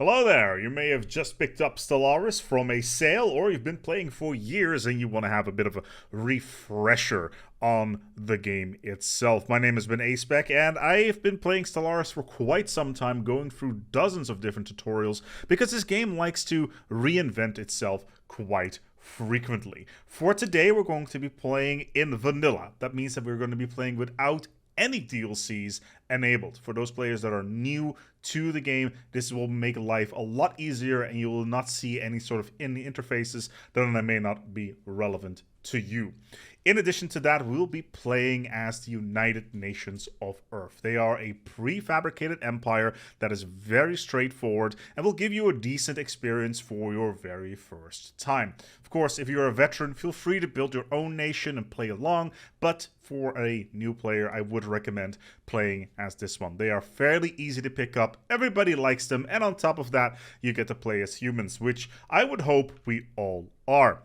Hello there! You may have just picked up Stellaris from a sale, or you've been playing for years and you want to have a bit of a refresher on the game itself. My name has been ASpec, and I've been playing Stellaris for quite some time, going through dozens of different tutorials, because this game likes to reinvent itself quite frequently. For today, we're going to be playing in vanilla. That means that we're going to be playing without any DLCs enabled. For those players that are new to the game, this will make life a lot easier, and you will not see any sort of interfaces that may not be relevant to you. In addition to that, we'll be playing as the United Nations of Earth. They are a prefabricated empire that is very straightforward and will give you a decent experience for your very first time. Of course, if you're a veteran, feel free to build your own nation and play along, but for a new player, I would recommend playing as this one. They are fairly easy to pick up, everybody likes them, and on top of that, you get to play as humans, which I would hope we all are.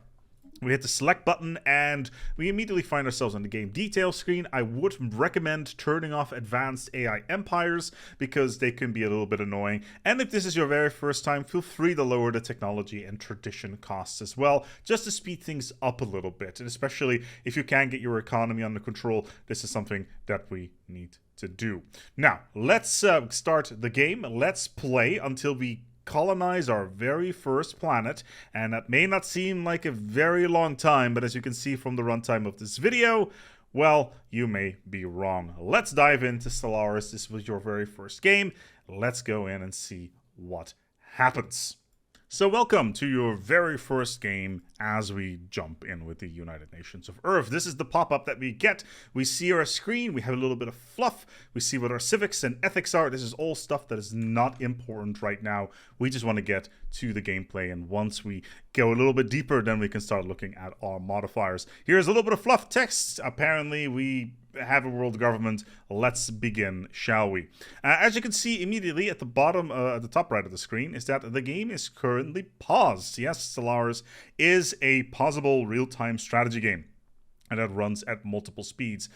We hit the select button and we immediately find ourselves on the game details screen. I would recommend turning off advanced AI empires because they can be a little bit annoying. And if this is your very first time, feel free to lower the technology and tradition costs as well, just to speed things up a little bit. And especially if you can get your economy under control, this is something that we need to do. Now, let's start the game. Let's play until we colonize our very first planet, and that may not seem like a very long time, but as you can see from the runtime of this video, well, you may be wrong. Let's dive into Stellaris. This was your very first game. Let's go in and see what happens. So welcome to your very first game as we jump in with the United Nations of Earth. This is the pop-up that we get. We see our screen, we have a little bit of fluff, we see what our civics and ethics are. This is all stuff that is not important right now. We just want to get to the gameplay, and once we go a little bit deeper, then we can start looking at our modifiers. Here's a little bit of fluff text. Apparently we have a world government. Let's begin, shall we? As you can see immediately at the bottom, at the top right of the screen, is that the game is currently paused. Yes, Stellaris is a pausable real-time strategy game, and that runs at multiple speeds.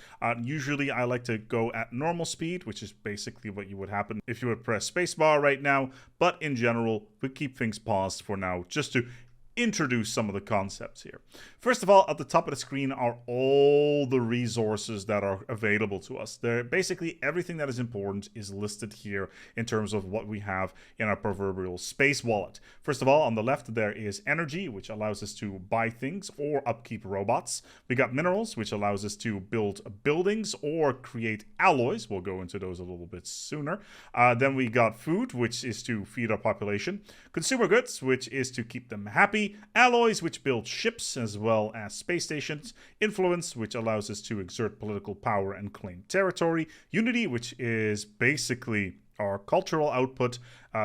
Usually I like to go at normal speed, which is basically what you would happen if you would press spacebar right now, but in general, we keep things paused for now, just to introduce some of the concepts here. First of all, at the top of the screen are all the resources that are available to us. There, basically everything that is important is listed here in terms of what we have in our proverbial space wallet. First of all, on the left there is energy, which allows us to buy things or upkeep robots. We got minerals, which allows us to build buildings or create alloys. We'll go into those a little bit sooner. Then we got food, which is to feed our population. Consumer goods, which is to keep them happy. Alloys, which build ships as well as space stations. Influence, which allows us to exert political power and claim territory. Unity, which is basically our cultural output.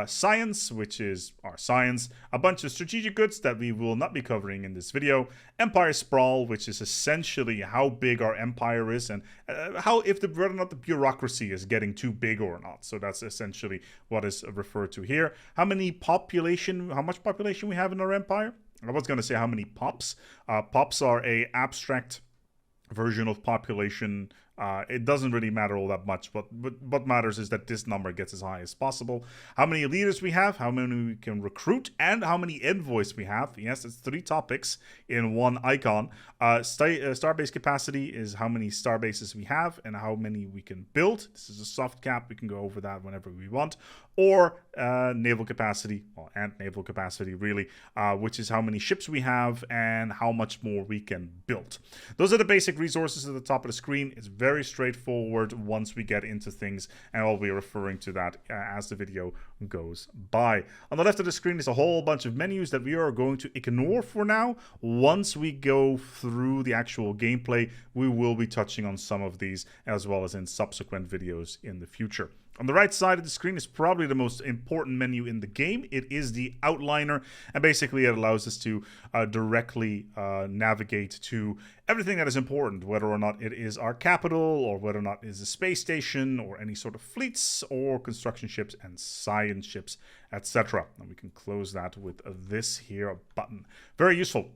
Science, which is our science. A bunch of strategic goods that we will not be covering in this video. Empire sprawl, which is essentially how big our empire is and whether or not the bureaucracy is getting too big or not. So that's essentially what is referred to here. How much population we have in our empire? I was going to say how many pops. Pops are a abstract version of population. It doesn't really matter all that much, but what matters is that this number gets as high as possible. How many leaders we have, how many we can recruit, and how many envoys we have. Yes, it's 3 topics in one icon. Starbase capacity is how many starbases we have and how many we can build. This is a soft cap. We can go over that whenever we want. Or naval capacity, and naval capacity really, which is how many ships we have and how much more we can build. Those are the basic resources at the top of the screen. It's very straightforward once we get into things, and I'll be referring to that as the video goes by. On the left of the screen is a whole bunch of menus that we are going to ignore for now. Once we go through the actual gameplay, we will be touching on some of these as well as in subsequent videos in the future. On the right side of the screen is probably the most important menu in the game. It is the outliner, and basically it allows us to directly navigate to everything that is important, whether or not it is our capital, or whether or not it is a space station, or any sort of fleets, or construction ships and science ships, etc. And we can close that with this here button. Very useful.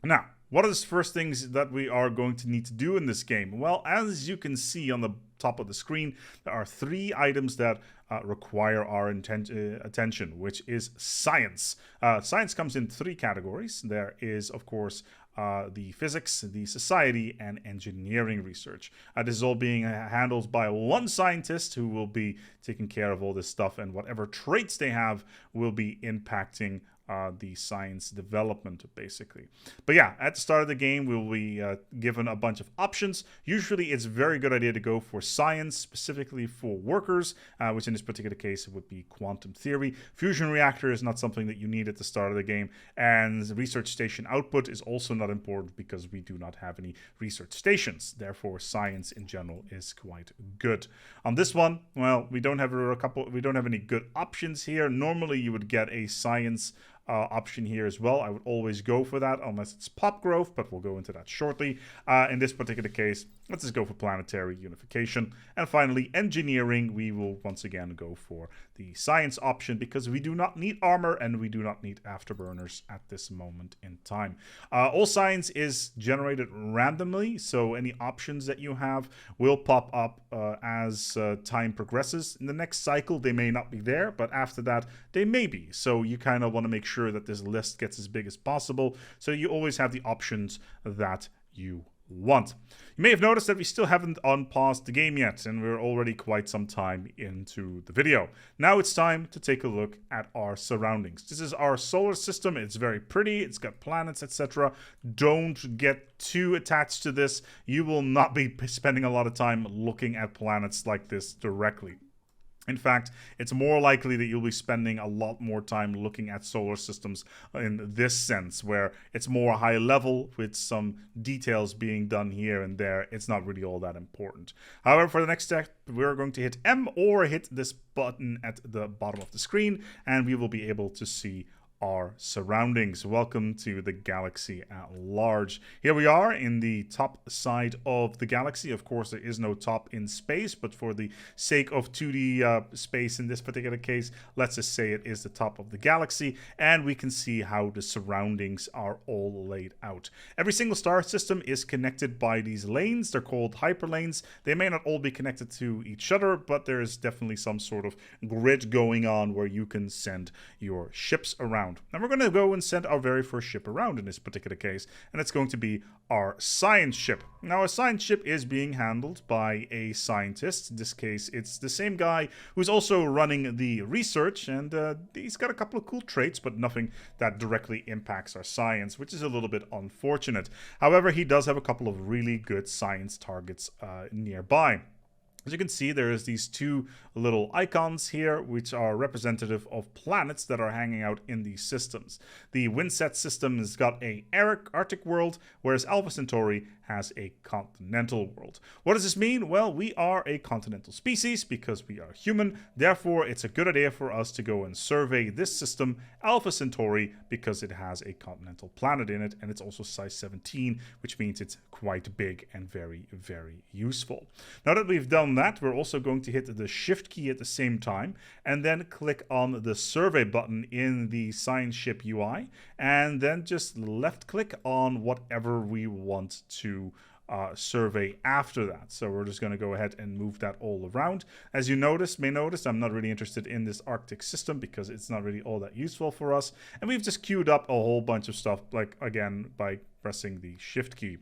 Now, what are the first things that we are going to need to do in this game? Well, as you can see on the top of the screen, there are 3 items that require our attention, which is science. Science comes in 3 categories. There is, of course, the physics, the society, and engineering research. This is all being handled by one scientist who will be taking care of all this stuff, and whatever traits they have will be impacting the science development, basically. But yeah, at the start of the game, we'll be given a bunch of options. Usually, it's a very good idea to go for science, specifically for workers, which in this particular case would be quantum theory. Fusion reactor is not something that you need at the start of the game, and research station output is also not important because we do not have any research stations. Therefore, science in general is quite good. On this one, well, we don't have any good options here. Normally, you would get a science option here as well. I would always go for that unless it's pop growth, but we'll go into that shortly. In this particular case, let's just go for planetary unification. And finally, engineering, we will once again go for the science option because we do not need armor and we do not need afterburners at this moment in time. All science is generated randomly, so any options that you have will pop up as time progresses. In the next cycle, they may not be there, but after that, they may be. So you kind of want to make sure that this list gets as big as possible, so you always have the options that you want. You may have noticed that we still haven't unpaused the game yet, and we're already quite some time into the video. Now it's time to take a look at our surroundings. This is our solar system. It's very pretty. It's got planets, etc. Don't get too attached to this. You will not be spending a lot of time looking at planets like this directly. In fact, it's more likely that you'll be spending a lot more time looking at solar systems in this sense, where it's more high level with some details being done here and there. It's not really all that important. However, for the next step, we're going to hit M or hit this button at the bottom of the screen, and we will be able to see our surroundings. Welcome to the galaxy at large. Here we are in the top side of the galaxy. Of course, there is no top in space, but for the sake of 2D space in this particular case, let's just say it is the top of the galaxy, and we can see how the surroundings are all laid out. Every single star system is connected by these lanes. They're called hyperlanes. They may not all be connected to each other, but there is definitely some sort of grid going on where you can send your ships around. And we're going to go and send our very first ship around in this particular case, and it's going to be our science ship. Now, our science ship is being handled by a scientist. In this case, it's the same guy who's also running the research, and he's got a couple of cool traits, but nothing that directly impacts our science, which is a little bit unfortunate. However, he does have a couple of really good science targets nearby. As you can see, there's these 2 little icons here, which are representative of planets that are hanging out in these systems. The Windset system has got a Arctic world, whereas Alpha Centauri has a continental world. What does this mean? Well, we are a continental species because we are human. Therefore, it's a good idea for us to go and survey this system, Alpha Centauri, because it has a continental planet in it, and it's also size 17, which means it's quite big and very, very useful. Now that we've done that, we're also going to hit the Shift key at the same time, and then click on the Survey button in the Science Ship UI, and then just left-click on whatever we want to survey after that. So we're just going to go ahead and move that all around. As you may notice, I'm not really interested in this Arctic system because it's not really all that useful for us. And we've just queued up a whole bunch of stuff, like again, by pressing the Shift key.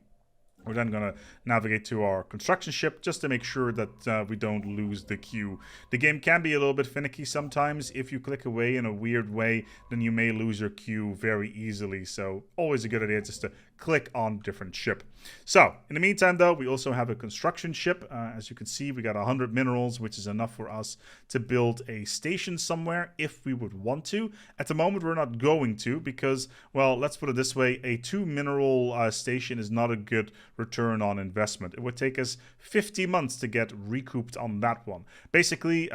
We're then going to navigate to our construction ship just to make sure that we don't lose the queue. The game can be a little bit finicky sometimes. If you click away in a weird way, then you may lose your queue very easily. So always a good idea just to click on different ship. So in the meantime, though, we also have a construction ship. As you can see, we got 100 minerals, which is enough for us to build a station somewhere if we would want to. At the moment, we're not going to because, well, let's put it this way, a 2 mineral station is not a good return on investment. It would take us 50 months to get recouped on that one. Basically,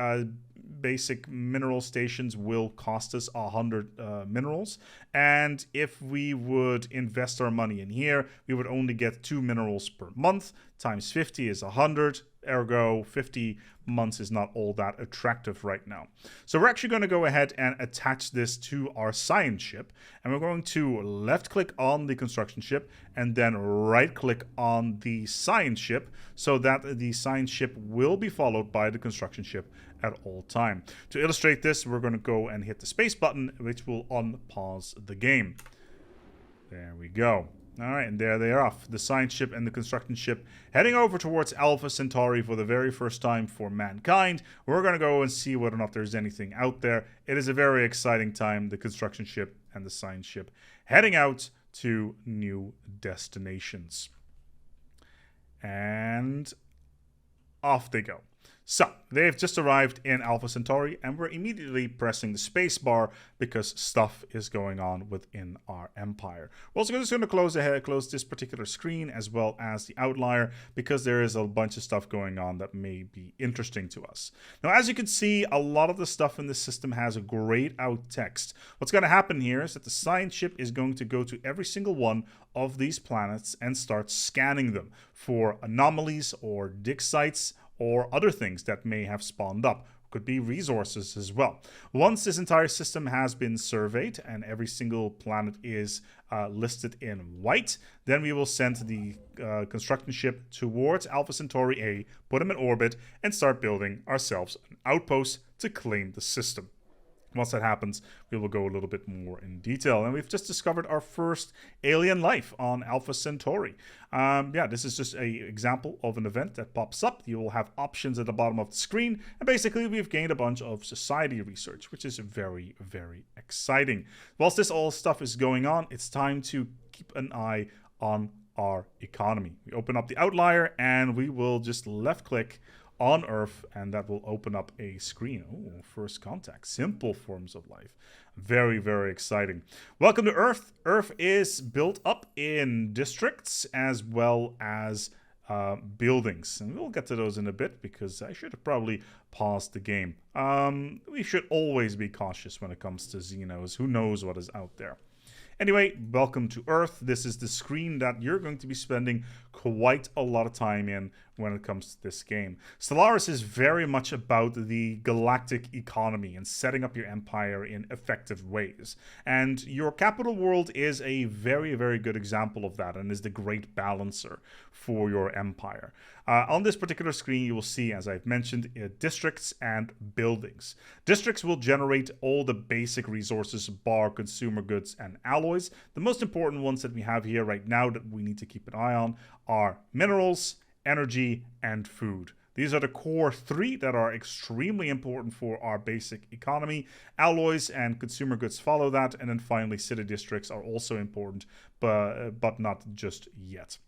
basic mineral stations will cost us 100 minerals, and if we would invest our money in here, we would only get 2 minerals per month. Times 50 is 100. Ergo, 50 months is not all that attractive right now. So we're actually going to go ahead and attach this to our science ship. And we're going to left click on the construction ship and then right click on the science ship so that the science ship will be followed by the construction ship at all time. To illustrate this, we're going to go and hit the space button, which will unpause the game. There we go. All right, and there they are off. The science ship and the construction ship heading over towards Alpha Centauri for the very first time for mankind. We're going to go and see whether or not there's anything out there. It is a very exciting time, the construction ship and the science ship heading out to new destinations. And off they go. So, they've just arrived in Alpha Centauri, and we're immediately pressing the space bar because stuff is going on within our empire. We're also just going to close this particular screen as well as the outlier because there is a bunch of stuff going on that may be interesting to us. Now, as you can see, a lot of the stuff in this system has a grayed out text. What's going to happen here is that the science ship is going to go to every single one of these planets and start scanning them for anomalies or dig sites or other things that may have spawned up. Could be resources as well. Once this entire system has been surveyed and every single planet is listed in white, then we will send the construction ship towards Alpha Centauri A, put them in orbit, and start building ourselves an outpost to claim the system. Once that happens, we will go a little bit more in detail. And we've just discovered our first alien life on Alpha Centauri. Yeah, this is just an example of an event that pops up. You will have options at the bottom of the screen. And basically, we've gained a bunch of society research, which is very, very exciting. Whilst this all stuff is going on, it's time to keep an eye on our economy. We open up the outlier and we will just left click on Earth, and that will open up a screen. Oh, first contact. Simple forms of life. Very, very exciting. Welcome to Earth. Earth is built up in districts as well as buildings. And we'll get to those in a bit because I should have probably paused the game. We should always be cautious when it comes to Xenos. Who knows what is out there? Anyway, welcome to Earth. This is the screen that you're going to be spending quite a lot of time in when it comes to this game. Stellaris is very much about the galactic economy and setting up your empire in effective ways. And your capital world is a very, very good example of that and is the great balancer for your empire. On this particular screen, you will see, as I've mentioned, districts and buildings. Districts will generate all the basic resources, bar consumer goods and alloys. The most important ones that we have here right now that we need to keep an eye on are minerals, energy, and food. These are the core three that are extremely important for our basic economy. Alloys and consumer goods follow that. And then finally, city districts are also important, but not just yet.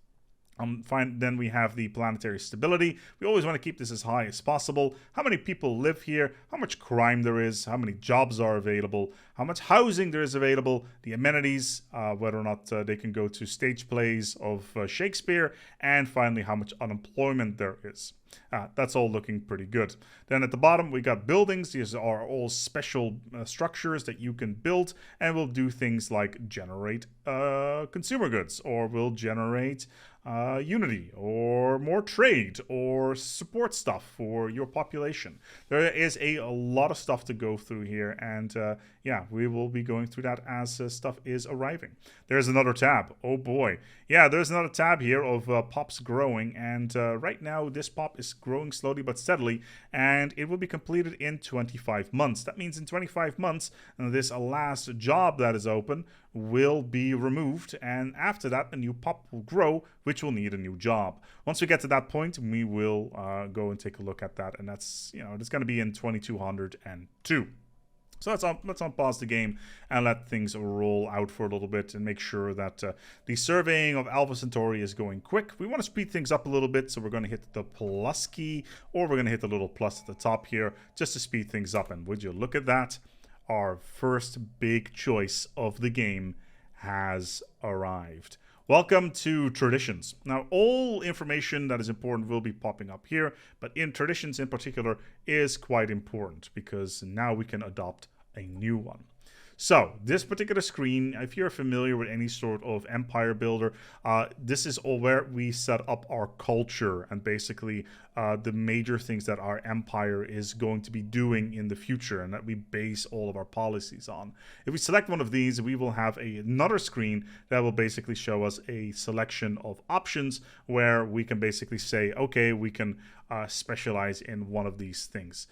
Then we have the planetary stability. We always want to keep this as high as possible. How many people live here, how much crime there is, how many jobs are available, how much housing there is available, the amenities, whether or not they can go to stage plays of Shakespeare, and finally how much unemployment there is. That's all looking pretty good. Then at the bottom we got buildings. These are all special structures that you can build, and will do things like generate consumer goods, or will generate unity, or more trade, or support stuff for your population. There is a lot of stuff to go through here, and yeah, we will be going through that as stuff is arriving. There's another tab. Oh boy. Yeah, there's another tab here of pops growing, and right now this pop is growing slowly but steadily, and it will be completed in 25 months. That means in 25 months, this last job that is open will be removed, and after that a new pop will grow, which will need a new job. Once we get to that point, we will go and take a look at that, and that's, you know, it's going to be in 2202. So let's unpause the game and let things roll out for a little bit and make sure that the surveying of Alpha Centauri is going quick. We want to speed things up a little bit, so we're going to hit the plus key, or we're going to hit the little plus at the top here just to speed things up. And would you look at that? Our first big choice of the game has arrived. Welcome to Traditions. Now, all information that is important will be popping up here, but in Traditions in particular is quite important because now we can adopt a new one. So this particular screen, if you're familiar with any sort of empire builder, this is all where we set up our culture and basically the major things that our empire is going to be doing in the future and that we base all of our policies on. If we select one of these, we will have another screen that will basically show us a selection of options where we can basically say, okay, we can specialize in one of these things.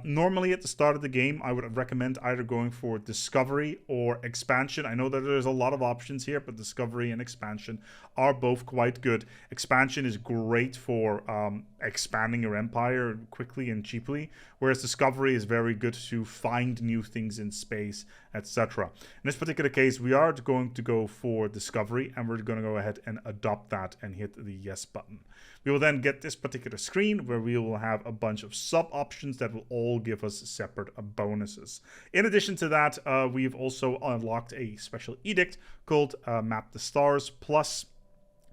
Normally at the start of the game, I would recommend either going for discovery or expansion. I know that there's a lot of options here, but discovery and expansion are both quite good. Expansion is great for expanding your empire quickly and cheaply, whereas discovery is very good to find new things in space, etc. In this particular case, we are going to go for discovery, and we're going to go ahead and adopt that and hit the yes button. We will then get this particular screen where we will have a bunch of sub options that will all give us separate bonuses. In addition to that, we've also unlocked a special edict called Map the Stars Plus.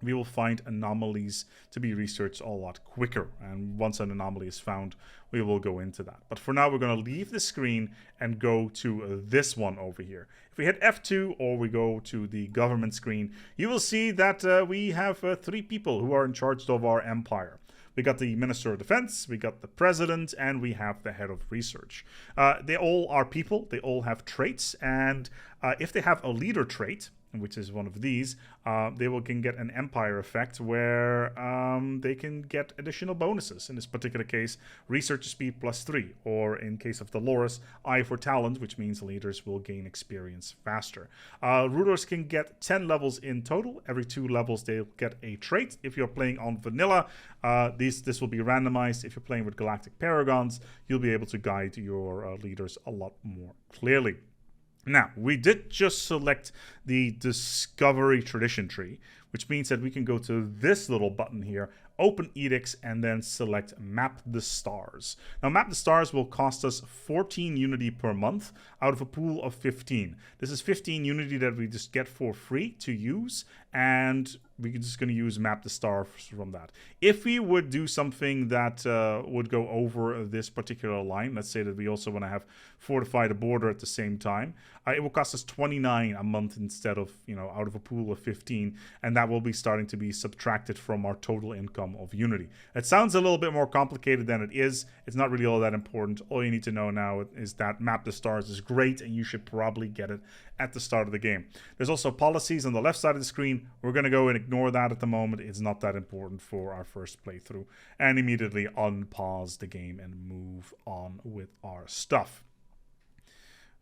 We will find anomalies to be researched a lot quicker. And once an anomaly is found, we will go into that. But for now, we're going to leave the screen and go to this one over here. If we hit F2 or we go to the government screen, you will see that we have 3 people who are in charge of our empire. We got the Minister of Defense, we got the President, and we have the Head of Research. They all are people, they all have traits, and if they have a leader trait, which is one of these, they can get an empire effect where they can get additional bonuses. In this particular case, research speed +3, or in case of Dolores, I for talent, which means leaders will gain experience faster. Rulers can get 10 levels in total. Every 2 levels, they'll get a trait. If you're playing on vanilla, this will be randomized. If you're playing with Galactic Paragons, you'll be able to guide your leaders a lot more clearly. Now, we did just select the Discovery Tradition tree, which means that we can go to this little button here, open edicts, and then select Map the Stars. Now, Map the Stars will cost us 14 Unity per month out of a pool of 15. This is 15 Unity that we just get for free to use, and we're just going to use Map the Stars from that. If we would do something that would go over this particular line, let's say that we also want to have fortify the border at the same time, it will cost us 29 a month instead of, out of a pool of 15, and that will be starting to be subtracted from our total income of Unity. It sounds a little bit more complicated than it is. It's not really all that important. All you need to know now is that Map the Stars is great, and you should probably get it at the start of the game. There's also policies on the left side of the screen. We're going to go and ignore that at the moment. It's not that important for our first playthrough, and immediately unpause the game and move on with our stuff.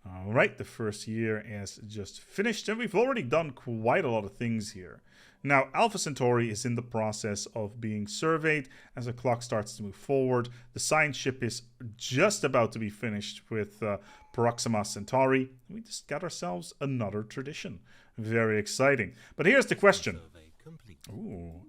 All right, the first year is just finished, and we've already done quite a lot of things here. Now, Alpha Centauri is in the process of being surveyed as the clock starts to move forward. The science ship is just about to be finished with Proxima Centauri. We just got ourselves another tradition. Very exciting. But here's the question. Ooh,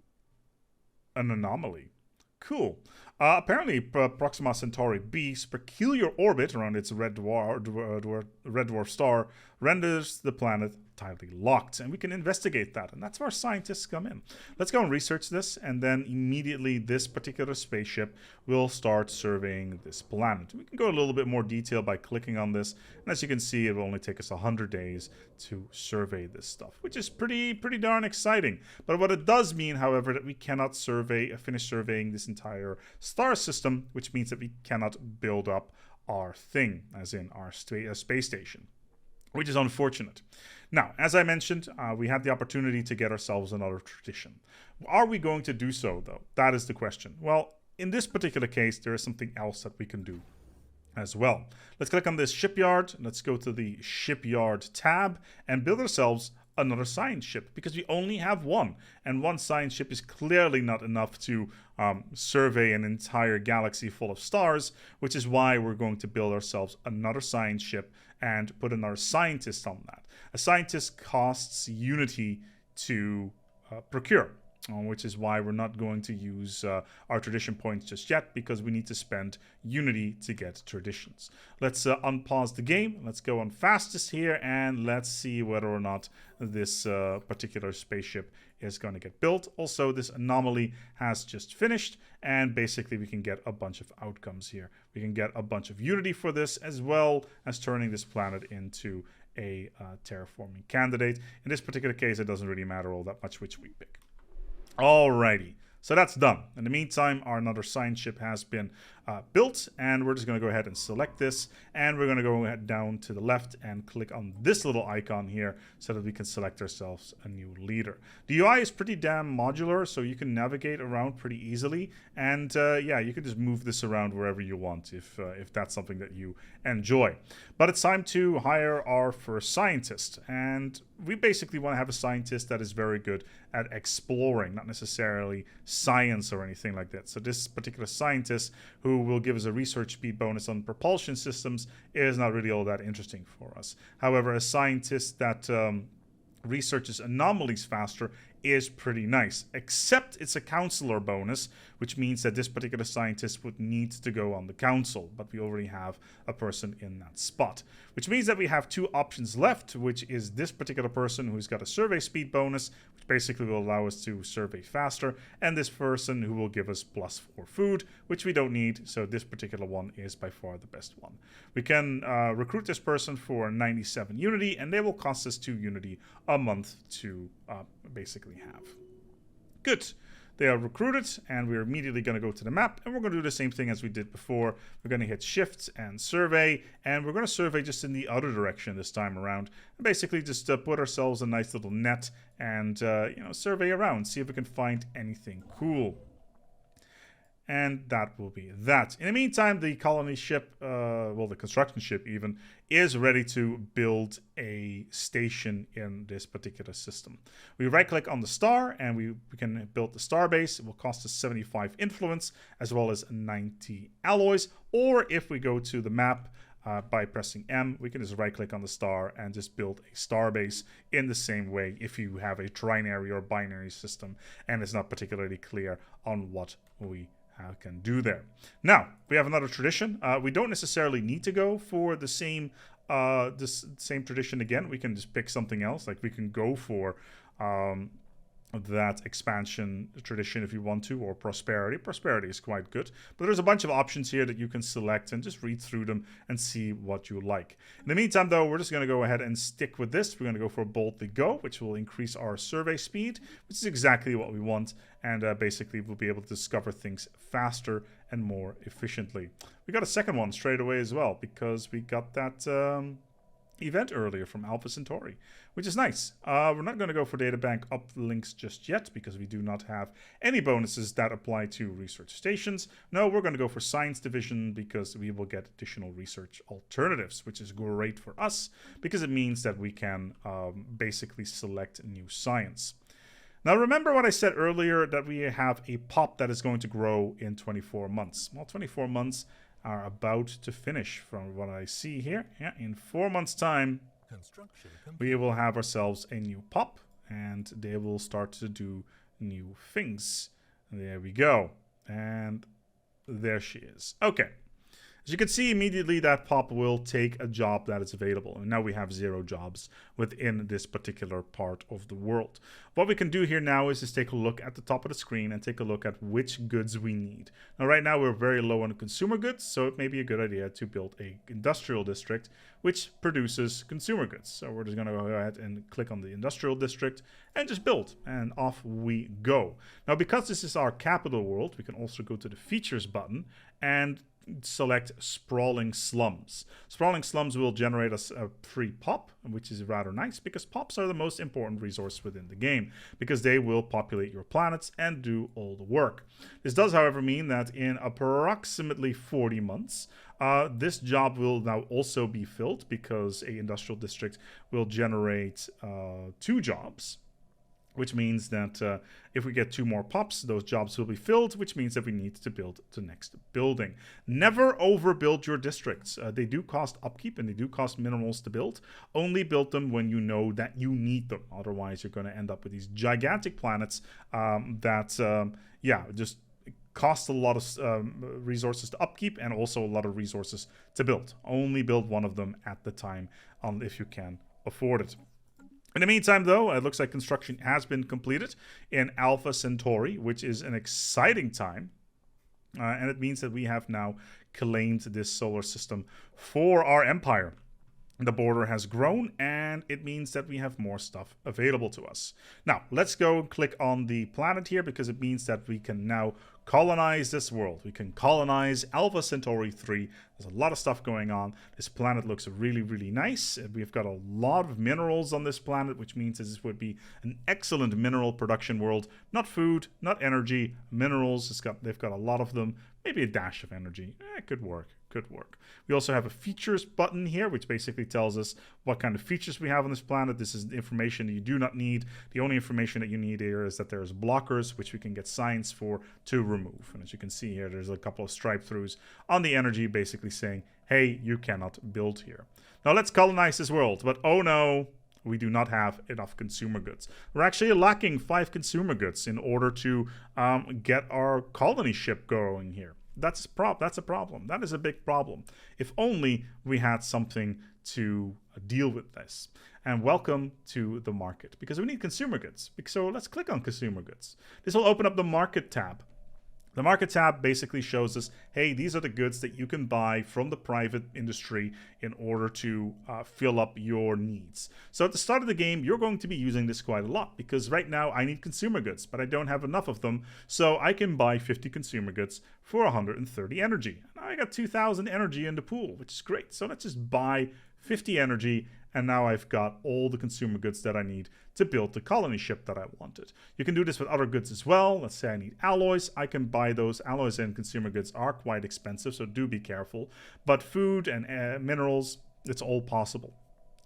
an anomaly. Cool. Apparently, Proxima Centauri B's peculiar orbit around its red dwarf star renders the planet tightly locked, and we can investigate that, and that's where scientists come in. Let's go and research this, and then immediately this particular spaceship will start surveying this planet. We can go a little bit more detail by clicking on this, and as you can see, it will only take us 100 days to survey this stuff, which is pretty darn exciting. But what it does mean, however, that we cannot finish surveying this entire star system, which means that we cannot build up our thing, as in our space station, which is unfortunate. Now, as I mentioned, we had the opportunity to get ourselves another tradition. Are we going to do so, though? That is the question. Well, in this particular case, there is something else that we can do as well. Let's click on this shipyard. Let's go to the shipyard tab and build ourselves another science ship, because we only have one, and one science ship is clearly not enough to survey an entire galaxy full of stars, which is why we're going to build ourselves another science ship and put another scientist on that. A scientist costs Unity to procure. which is why we're not going to use our tradition points just yet, because we need to spend unity to get traditions. Let's unpause the game. Let's go on fastest here, and let's see whether or not this particular spaceship is going to get built. Also, this anomaly has just finished, and basically we can get a bunch of outcomes here. We can get a bunch of unity for this, as well as turning this planet into a terraforming candidate. In this particular case, it doesn't really matter all that much which we pick. Alrighty, so that's done. In the meantime, our another science ship has been built, and we're just going to go ahead and select this, and we're going to go ahead down to the left and click on this little icon here so that we can select ourselves a new leader. The UI is pretty damn modular, so you can navigate around pretty easily, and yeah, you can just move this around wherever you want if that's something that you enjoy. But it's time to hire our first scientist, and we basically want to have a scientist that is very good at exploring, not necessarily science or anything like that. So this particular scientist, who will give us a research speed bonus on propulsion systems, is not really all that interesting for us. However, a scientist that researches anomalies faster is pretty nice, except it's a counselor bonus, which means that this particular scientist would need to go on the council, but we already have a person in that spot, which means that we have two options left, which is this particular person who's got a survey speed bonus, which basically will allow us to survey faster, and this person who will give us +4 food, which we don't need, so this particular one is by far the best one. We can recruit this person for 97 unity, and they will cost us 2 unity a month to basically have. Good. They are recruited, and we're immediately going to go to the map, and we're going to do the same thing as we did before. We're going to hit shift and survey, and we're going to survey just in the other direction this time around, and basically just put ourselves a nice little net and you know, survey around, see if we can find anything cool. And that will be that. In the meantime, the colony ship, well, the construction ship even, is ready to build a station in this particular system. We right-click on the star, and we can build the star base. It will cost us 75 influence, as well as 90 alloys. Or if we go to the map by pressing M, we can just right-click on the star and just build a star base in the same way if you have a trinary or binary system, and it's not particularly clear on what we can do there. Now we have another tradition. We don't necessarily need to go for the same same tradition again. We can just pick something else. Like we can go for that expansion tradition if you want to, or prosperity. Prosperity is quite good, but there's a bunch of options here that you can select and just read through them and see what you like. In the meantime, though, we're just going to go ahead and stick with this. We're going to go for boldly go, which will increase our survey speed, which is exactly what we want, and basically we'll be able to discover things faster and more efficiently. We got a second one straight away as well, because we got that event earlier from Alpha Centauri, which is nice. We're not going to go for databank uplinks just yet, because we do not have any bonuses that apply to research stations. No, we're going to go for science division, because we will get additional research alternatives, which is great for us, because it means that we can basically select new science. Now, remember what I said earlier, that we have a pop that is going to grow in 24 months. Well, 24 months are about to finish from what I see here. Yeah, in 4 months' time, we will have ourselves a new pop, and they will start to do new things. There we go. And there she is. Okay. As you can see, immediately that pop will take a job that is available. And now we have 0 jobs within this particular part of the world. What we can do here now is just take a look at the top of the screen and take a look at which goods we need. Now, right now we're very low on consumer goods, so it may be a good idea to build a industrial district which produces consumer goods. So we're just going to go ahead and click on the industrial district and just build, and off we go. Now, because this is our capital world, we can also go to the features button and select sprawling slums. Sprawling slums will generate us a free pop, which is rather nice, because pops are the most important resource within the game, because they will populate your planets and do all the work. This does, however, mean that in approximately 40 months, this job will now also be filled, because a industrial district will generate 2 jobs, which means that if we get 2 more pops, those jobs will be filled, which means that we need to build the next building. Never overbuild your districts. They do cost upkeep and they do cost minerals to build. Only build them when you know that you need them. Otherwise, you're going to end up with these gigantic planets just cost a lot of resources to upkeep and also a lot of resources to build. Only build one of them at the time if you can afford it. In the meantime, though, it looks like construction has been completed in Alpha Centauri, which is an exciting time. And it means that we have now claimed this solar system for our empire. The border has grown, and it means that we have more stuff available to us. Now, let's go and click on the planet here, because it means that we can now colonize this world. We can colonize Alpha Centauri 3. There's a lot of stuff going on. This planet looks really, really nice. We've got a lot of minerals on this planet, which means that this would be an excellent mineral production world. Not food, not energy, minerals. They've got a lot of them. Maybe a dash of energy. It could work. Could work. We also have a features button here, which basically tells us what kind of features we have on this planet. This is information that you do not need. The only information that you need here is that there's blockers, which we can get science for to remove. And as you can see here, there's a couple of stripe throughs on the energy, basically saying, hey, you cannot build here. Now let's colonize this world. But oh no, we do not have enough consumer goods. We're actually lacking 5 consumer goods in order to get our colony ship going here. That's a problem. That is a big problem. If only we had something to deal with this. And welcome to the market, because we need consumer goods. So let's click on consumer goods. This will open up the market tab. The market tab basically shows us, hey, these are the goods that you can buy from the private industry in order to fill up your needs. So at the start of the game, you're going to be using this quite a lot, because right now I need consumer goods, but I don't have enough of them. So I can buy 50 consumer goods for 130 energy. And I got 2,000 energy in the pool, which is great. So let's just buy 50 energy, and now I've got all the consumer goods that I need to build the colony ship that I wanted. You can do this with other goods as well. Let's say I need alloys. I can buy those. Alloys and consumer goods are quite expensive, so do be careful. But food and minerals, it's all possible.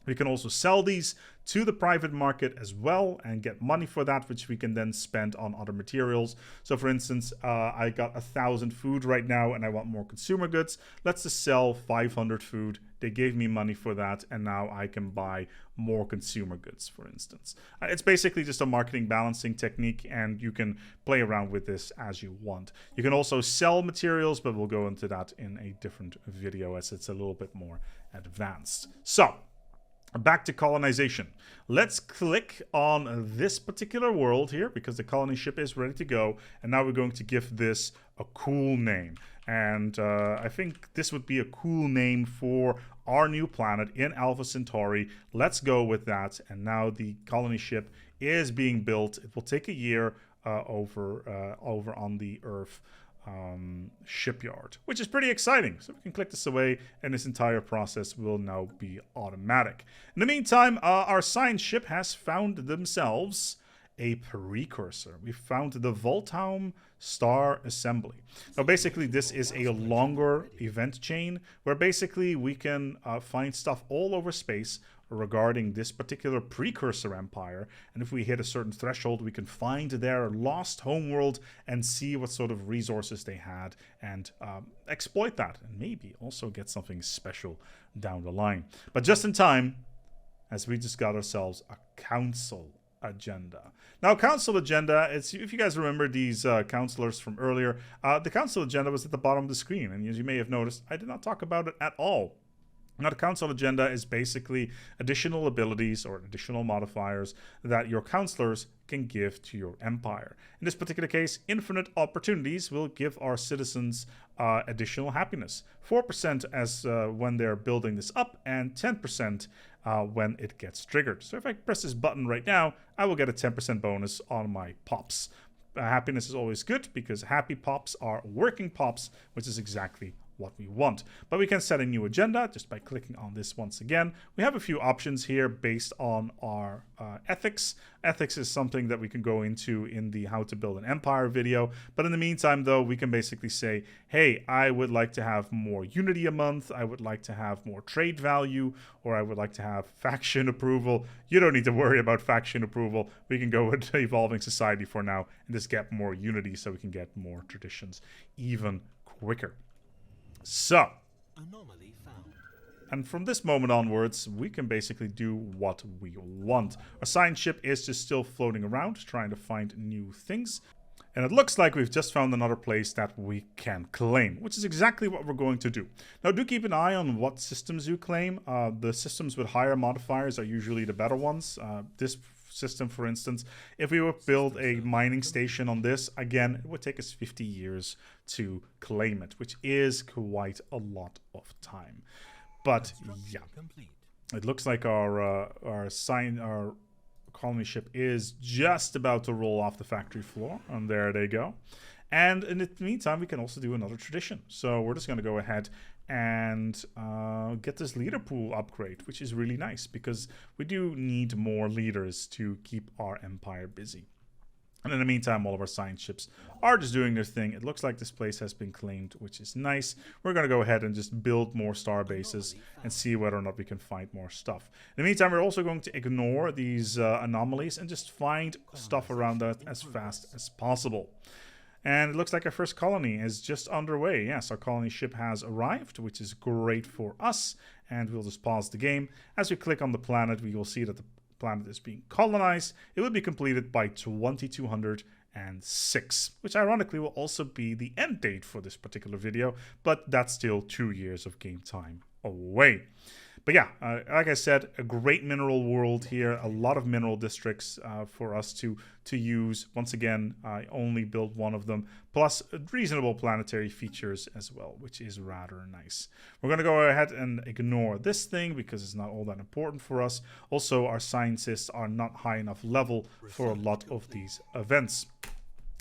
We can also sell these to the private market as well and get money for that, which we can then spend on other materials. So for instance, I got 1,000 food right now and I want more consumer goods. Let's just sell 500 food. They gave me money for that, and now I can buy more consumer goods, for instance. It's basically just a marketing balancing technique, and you can play around with this as you want. You can also sell materials, but we'll go into that in a different video as it's a little bit more advanced. So, back to colonization. Let's click on this particular world here, because the colony ship is ready to go. And now we're going to give this a cool name. And I think this would be a cool name for our new planet in Alpha Centauri. Let's go with that. And now the colony ship is being built. It will take a year over on the Earth shipyard, which is pretty exciting. So we can click this away, and this entire process will now be automatic. In the meantime, our science ship has found themselves a precursor. We found the Voltaum Star Assembly. Now basically this is a longer event chain where basically we can find stuff all over space regarding this particular precursor empire, and if we hit a certain threshold we can find their lost homeworld and see what sort of resources they had and exploit that, and maybe also get something special down the line. But just in time, as we just got ourselves a council agenda. Now, council agenda, if you guys remember these counselors from earlier, the council agenda was at the bottom of the screen, and as you may have noticed, I did not talk about it at all. Now, the council agenda is basically additional abilities or additional modifiers that your counselors can give to your empire. In this particular case, infinite opportunities will give our citizens additional happiness. 4% as when they're building this up, and 10% when it gets triggered. So if I press this button right now, I will get a 10% bonus on my pops. Happiness is always good because happy pops are working pops, which is exactly what we want. But we can set a new agenda just by clicking on this once again. We have a few options here based on our ethics. Ethics is something that we can go into in the how to build an empire video. But in the meantime, though, we can basically say, hey, I would like to have more unity a month. I would like to have more trade value, or I would like to have faction approval. You don't need to worry about faction approval. We can go with evolving society for now and just get more unity so we can get more traditions even quicker. So, Anomaly found. and from this moment onwards, we can basically do what we want. Our science ship is just still floating around, trying to find new things. And it looks like we've just found another place that we can claim, which is exactly what we're going to do. Now, do keep an eye on what systems you claim. The systems with higher modifiers are usually the better ones. This system, for instance, if we would build a mining station on this, again, it would take us 50 years to claim it, which is quite a lot of time. But yeah, it looks like our colony ship is just about to roll off the factory floor, and there they go. And in the meantime, we can also do another tradition. So we're just going to go ahead and get this leader pool upgrade, which is really nice because we do need more leaders to keep our empire busy. And in the meantime, all of our science ships are just doing their thing. It looks like this place has been claimed, which is nice. We're going to go ahead and just build more star bases and see whether or not we can find more stuff. In the meantime, we're also going to ignore these anomalies and just find stuff around that as fast as possible. And it looks like our first colony is just underway. Yes, our colony ship has arrived, which is great for us. And we'll just pause the game. As we click on the planet, we will see that the planet is being colonized. It will be completed by 2206, which ironically will also be the end date for this particular video. But that's still 2 years of game time away. But yeah, like I said, a great mineral world here. A lot of mineral districts for us to use. Once again, I only built one of them. Plus reasonable planetary features as well, which is rather nice. We're going to go ahead and ignore this thing because it's not all that important for us. Also, our scientists are not high enough level for a lot of these events.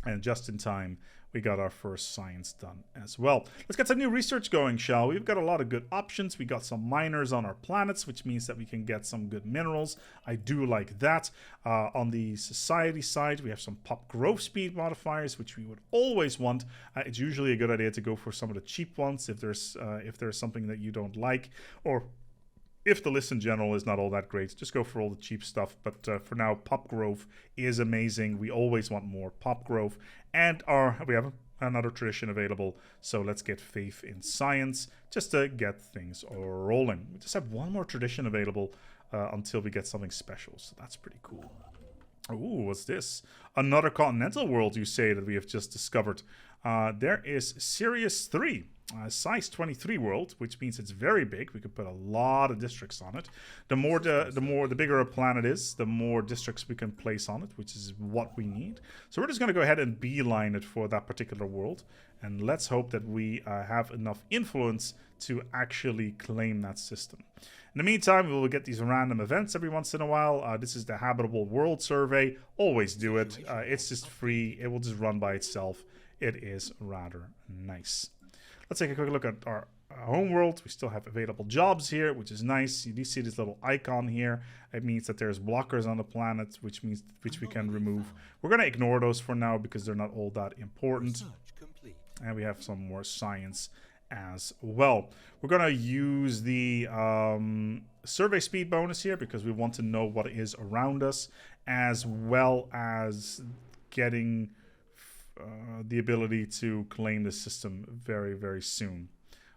And just in time, we got our first science done as well. Let's get some new research going, shall we? We've got a lot of good options. We got some miners on our planets, which means that we can get some good minerals. I do like that. On the society side, we have some pop growth speed modifiers, which we would always want. It's usually a good idea to go for some of the cheap ones if there's something that you don't like, or if the list in general is not all that great, just go for all the cheap stuff. But for now, pop growth is amazing. We always want more pop growth. And we have another tradition available. So let's get faith in science just to get things rolling. We just have one more tradition available until we get something special. So that's pretty cool. Ooh, what's this? Another continental world, you say, that we have just discovered. There is Sirius 3. Size 23 world, which means it's very big. We could put a lot of districts on it. The bigger a planet is, the more districts we can place on it, which is what we need. So we're just going to go ahead and beeline it for that particular world, and let's hope that we have enough influence to actually claim that system. In the meantime, we will get these random events every once in a while. This is the Habitable World Survey. Always do it. It's just free. It will just run by itself. It is rather nice. Let's take a quick look at our home world. We still have available jobs here, which is nice. You do see this little icon here. It means that there's blockers on the planet, which we can remove. We're going to ignore those for now because they're not all that important. And we have some more science as well. We're going to use the survey speed bonus here because we want to know what is around us, as well as getting the ability to claim the system very, very soon.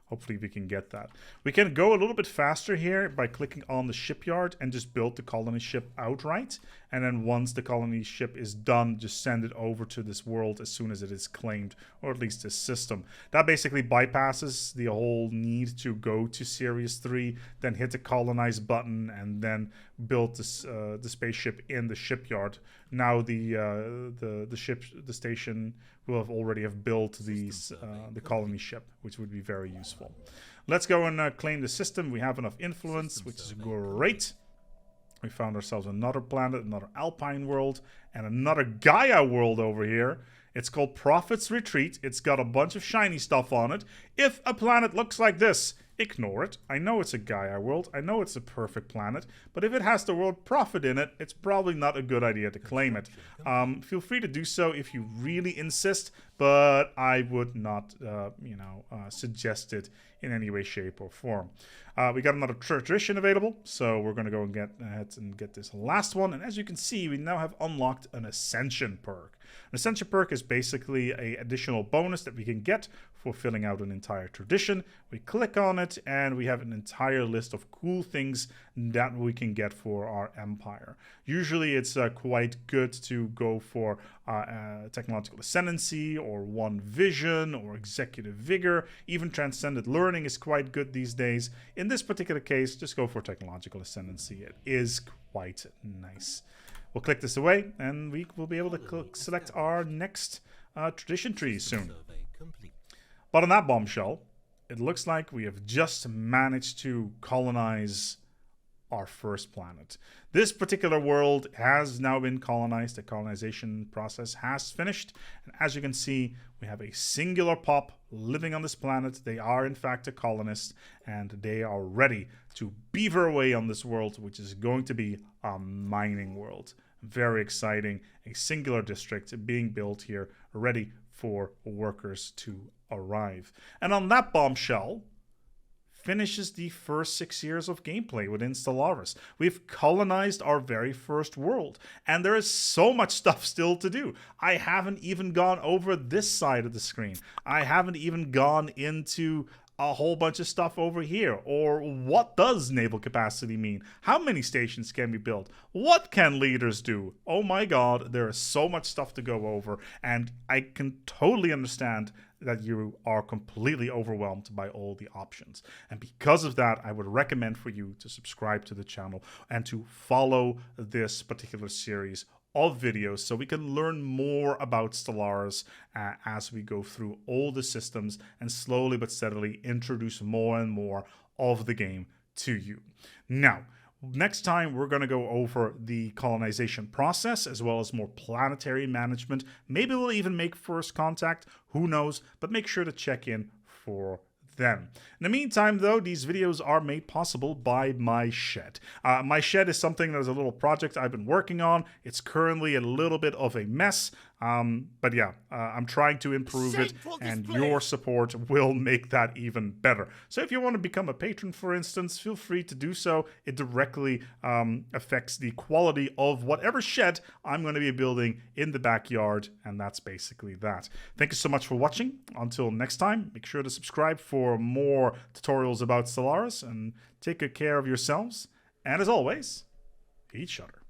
Hopefully we can get that. We can go a little bit faster here by clicking on the shipyard and just build the colony ship outright. And then once the colony ship is done, just send it over to this world as soon as it is claimed, or at least this system. That basically bypasses the whole need to go to Sirius 3, then hit the colonize button, and then build this, the spaceship in the shipyard. Now the station will already have built the colony ship, which would be very useful. Let's go and claim the system. We have enough influence, which is great. We found ourselves another planet, another Alpine world, and another Gaia world over here. It's called Prophet's Retreat. It's got a bunch of shiny stuff on it. If a planet looks like this, ignore it. I know it's a Gaia world. I know it's a perfect planet. But if it has the word Prophet in it, it's probably not a good idea to claim it. Feel free to do so if you really insist, but I would not, suggest it in any way, shape, or form. We got another tradition available, so we're going to go and get ahead and get this last one. And as you can see, we now have unlocked an Ascension perk. An Ascension perk is basically an additional bonus that we can get for filling out an entire tradition. We click on it, and we have an entire list of cool things that we can get for our empire. Usually, it's quite good to go for technological ascendancy, or one vision, or executive vigor. Even transcendent learning is quite good these days. In this particular case, just go for technological ascendancy. It is quite nice. We'll click this away, and we will be able to select our next tradition tree soon. But on that bombshell, it looks like we have just managed to colonize our first planet. This particular world has now been colonized. The colonization process has finished. And as you can see, we have a singular pop living on this planet. They are in fact a colonist, and they are ready to beaver away on this world, which is going to be a mining world. Very exciting. A singular district being built here, ready for workers to arrive. And on that bombshell, finishes the first 6 years of gameplay within Stellaris. We've colonized our very first world, and there is so much stuff still to do. I haven't even gone over this side of the screen. I haven't even gone into a whole bunch of stuff over here. Or what does naval capacity mean? How many stations can be built? What can leaders do? Oh my god, there is so much stuff to go over, and I can totally understand that you are completely overwhelmed by all the options. And because of that, I would recommend for you to subscribe to the channel and to follow this particular series of videos so we can learn more about Stellaris as we go through all the systems and slowly but steadily introduce more and more of the game to you. Now, next time, we're going to go over the colonization process as well as more planetary management. Maybe we'll even make first contact. Who knows? But make sure to check in for then. In the meantime, though, these videos are made possible by my shed. My shed is something that is a little project I've been working on. It's currently a little bit of a mess. But yeah, I'm trying to improve it, and your support will make that even better. So if you want to become a patron, for instance, feel free to do so. It directly affects the quality of whatever shed I'm going to be building in the backyard, and that's basically that. Thank you so much for watching. Until next time, make sure to subscribe for more tutorials about Stellaris, and take good care of yourselves. And as always, each other.